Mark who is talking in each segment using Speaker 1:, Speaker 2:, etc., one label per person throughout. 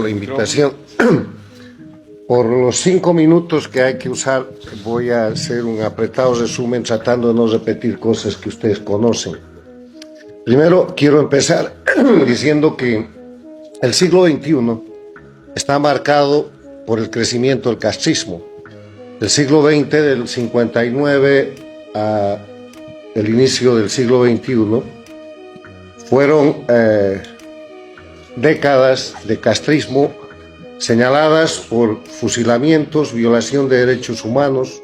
Speaker 1: La invitación. Por los 5 minutos que hay que usar, voy a hacer un apretado resumen tratando de no repetir cosas que ustedes conocen. Primero, quiero empezar diciendo que el siglo XXI está marcado por el crecimiento del castrismo. El siglo XX, del 59 a el inicio del siglo XXI, fueron décadas de castrismo señaladas por fusilamientos, violación de derechos humanos,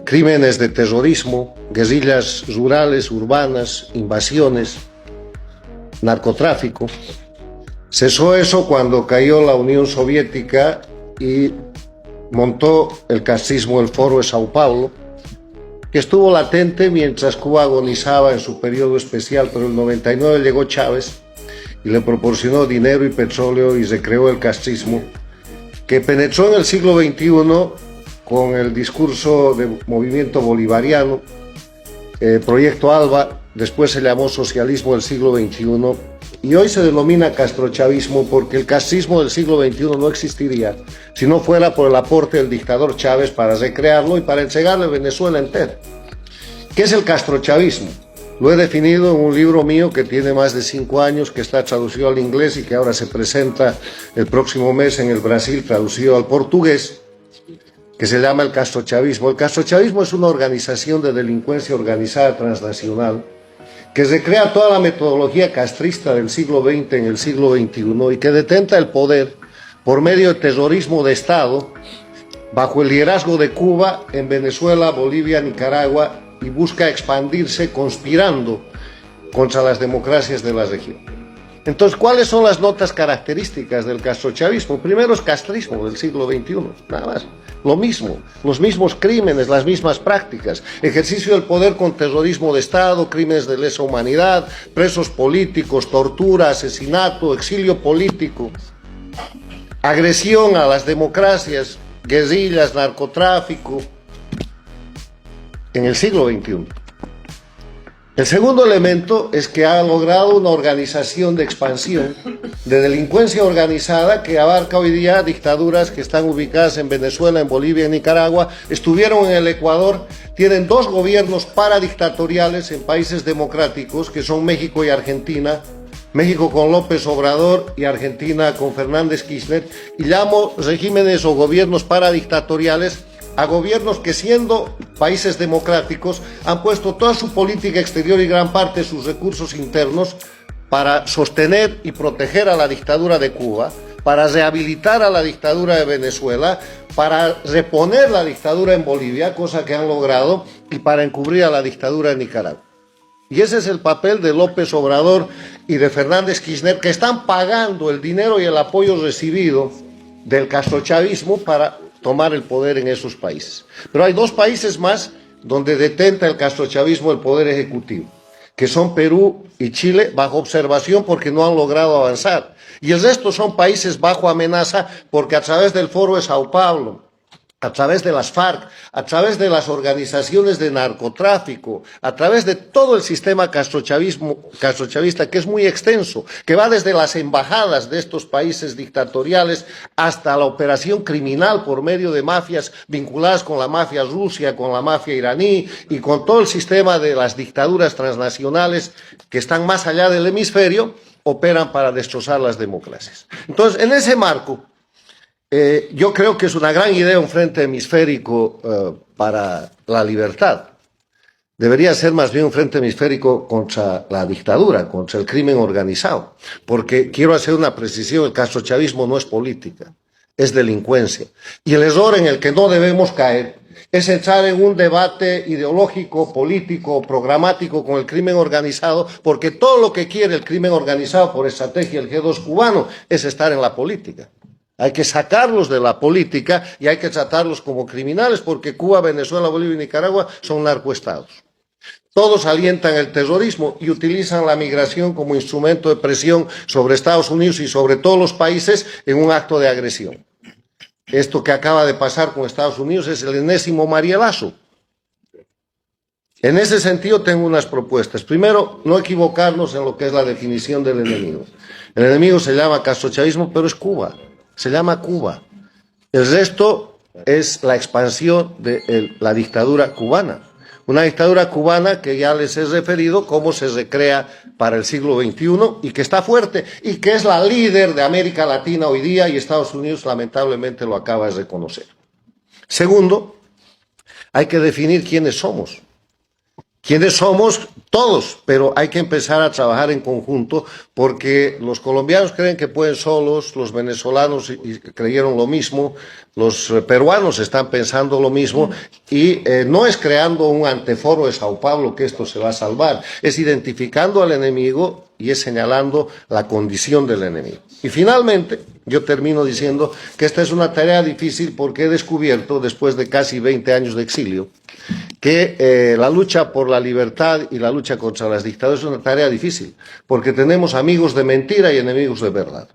Speaker 1: crímenes de terrorismo, guerrillas rurales, urbanas, invasiones, narcotráfico. Cesó eso cuando cayó la Unión Soviética y montó el castrismo el Foro de Sao Paulo, que estuvo latente mientras Cuba agonizaba en su periodo especial, pero en el 99 llegó Chávez y le proporcionó dinero y petróleo y recreó el castrismo, que penetró en el siglo XXI con el discurso de movimiento bolivariano, Proyecto ALBA, después se llamó socialismo del siglo XXI, y hoy se denomina castrochavismo porque el castrismo del siglo XXI no existiría si no fuera por el aporte del dictador Chávez para recrearlo y para entregarle Venezuela entera. ¿Qué es el castrochavismo? Lo he definido en un libro mío que tiene más de 5 años, que está traducido al inglés y que ahora se presenta el próximo mes en el Brasil, traducido al portugués, que se llama el castrochavismo. El castrochavismo es una organización de delincuencia organizada transnacional que recrea toda la metodología castrista del siglo XX en el siglo XXI y que detenta el poder por medio de terrorismo de Estado bajo el liderazgo de Cuba en Venezuela, Bolivia, Nicaragua, y busca expandirse conspirando contra las democracias de la región. Entonces, ¿cuáles son las notas características del castrochavismo? Primero es castrismo del siglo XXI, nada más. Lo mismo, los mismos crímenes, las mismas prácticas, ejercicio del poder con terrorismo de Estado, crímenes de lesa humanidad, presos políticos, tortura, asesinato, exilio político, agresión a las democracias, guerrillas, narcotráfico, en el siglo XXI. El segundo elemento es que ha logrado una organización de expansión de delincuencia organizada que abarca hoy día dictaduras que están ubicadas en Venezuela, en Bolivia, en Nicaragua, estuvieron en el Ecuador, tienen 2 gobiernos paradictatoriales en países democráticos que son México y Argentina, México con López Obrador y Argentina con Fernández Kirchner, y llamo regímenes o gobiernos paradictatoriales a gobiernos que, siendo países democráticos, han puesto toda su política exterior y gran parte de sus recursos internos para sostener y proteger a la dictadura de Cuba, para rehabilitar a la dictadura de Venezuela, para reponer la dictadura en Bolivia, cosa que han logrado, y para encubrir a la dictadura de Nicaragua. Y ese es el papel de López Obrador y de Fernández Kirchner, que están pagando el dinero y el apoyo recibido del castrochavismo para tomar el poder en esos países. Pero hay 2 países más donde detenta el castrochavismo el poder ejecutivo, que son Perú y Chile, bajo observación porque no han logrado avanzar. Y el resto son países bajo amenaza porque a través del Foro de Sao Paulo, a través de las FARC, a través de las organizaciones de narcotráfico, a través de todo el sistema castrochavista, que es muy extenso, que va desde las embajadas de estos países dictatoriales hasta la operación criminal por medio de mafias vinculadas con la mafia rusa, con la mafia iraní y con todo el sistema de las dictaduras transnacionales que están más allá del hemisferio, operan para destrozar las democracias. Entonces, en ese marco, yo creo que es una gran idea un frente hemisférico para la libertad. Debería ser más bien un frente hemisférico contra la dictadura, contra el crimen organizado. Porque quiero hacer una precisión, el castrochavismo no es política, es delincuencia. Y el error en el que no debemos caer es entrar en un debate ideológico, político, programático con el crimen organizado, porque todo lo que quiere el crimen organizado por estrategia del G2 cubano es estar en la política. Hay que sacarlos de la política y hay que tratarlos como criminales porque Cuba, Venezuela, Bolivia y Nicaragua son narcoestados. Todos alientan el terrorismo y utilizan la migración como instrumento de presión sobre Estados Unidos y sobre todos los países en un acto de agresión. Esto que acaba de pasar con Estados Unidos es el enésimo Marielazo. En ese sentido tengo unas propuestas. Primero, no equivocarnos en lo que es la definición del enemigo. El enemigo se llama castrochavismo, pero es Cuba. Se llama Cuba. El resto es la expansión de la dictadura cubana. Una dictadura cubana que ya les he referido cómo se recrea para el siglo XXI y que está fuerte y que es la líder de América Latina hoy día y Estados Unidos lamentablemente lo acaba de reconocer. Segundo, hay que definir quiénes somos. ¿Quiénes somos? Todos, pero hay que empezar a trabajar en conjunto porque los colombianos creen que pueden solos, los venezolanos creyeron lo mismo, los peruanos están pensando lo mismo y no es creando un anteforo de Sao Paulo que esto se va a salvar, es identificando al enemigo y es señalando la condición del enemigo. Y finalmente, yo termino diciendo que esta es una tarea difícil porque he descubierto, después de casi 20 años de exilio, que la lucha por la libertad y la lucha contra las dictaduras es una tarea difícil, porque tenemos amigos de mentira y enemigos de verdad.